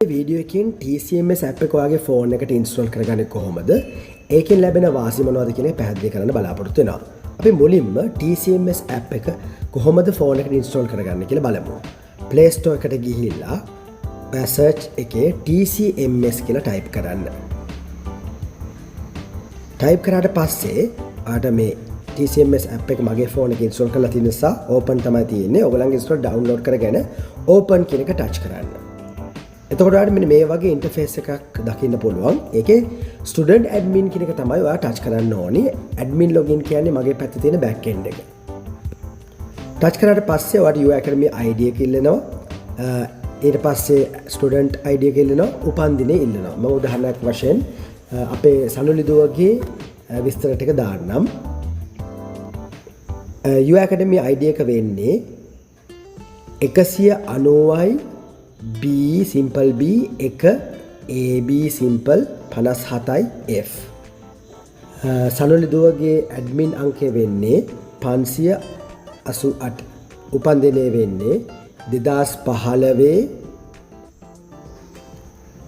Video එකකින් TCMS app එක ඔයාගේ ෆෝන් එකට ඉන්ස්ටෝල් කරගන්නේ කොහොමද? ඒකෙන් ලැබෙන වාසි මොනවද කියන එක පැහැදිලි කරන්න බලාපොරොත්තු වෙනවා. අපි මුලින්ම TCMS app එක කොහොමද ෆෝන් එකට ඉන්ස්ටෝල් කරගන්නේ කියලා බලමු. Play Store එකට ගිහිල්ලා search එකේ TCMS කියලා type කරන්න. type කරාට පස්සේ ආට මේ TCMS app එක මගේ ෆෝන් එකේ ඉන්ස්ටෝල් කරලා තියෙන නිසා open තමයි තියෙන්නේ. ඔයගලන්ගේ ඉන්ස්ටෝල් download කරගෙන open කියන එක touch කරන්න. එතකොට ඔයාලට මෙන්න මේ වගේ ඉන්ටර්ෆේස් එකක් දකින්න පුළුවන්. ඒකේ ස්ටුඩන්ට් ඇඩ්මින් කියන එක තමයි ඔයා ටච් කරන්න ඕනි. ඇඩ්මින් ලොගින් කියන්නේ මගේ පැත්තේ තියෙන බෑක් එන්ඩ් එක. ටච් කරාට පස්සේ ඔයාලට UI Academy ID එක ඉල්ලනවා. ඊට පස්සේ ස්ටුඩන්ට් ID එක ඉල්ලනවා. උපන්දිනේ ඉල්ලනවා. මම උදාහරණයක් වශයෙන් අපේ සනුලි දුවගේ විස්තර ටික දාන්නම්. UI Academy ID එක වෙන්නේ 190යි B simple B 1 AB simple 57යි F. සනුලි දුවගේ ඇඩ්මින් අංකය වෙන්නේ 588. උපන්දිනය වෙන්නේ 2015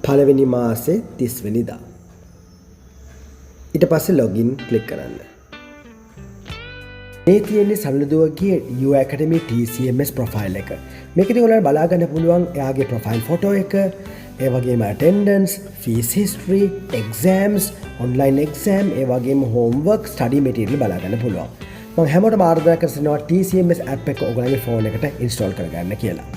පළවෙනි මාසේ 30 වෙනිදා. ඊට පස්සේ login ක්ලික් කරන්න. මේ තියෙන්නේ සනුලි දුවගේ UI Academy TCMS profile එක. මේකදී ඔයාලට බලා ගන්න පුළුවන් එයාගේ profile photo එක, ඒ වගේම attendance, fees history, exams, online exam, ඒ වගේම homework, study material බලා ගන්න පුළුවන්. මම හැමෝටම ආරාධනා කරනවා TCMS app එක ඔයගොල්ලන්ගේ ෆෝන් එකට install කරගන්න කියලා.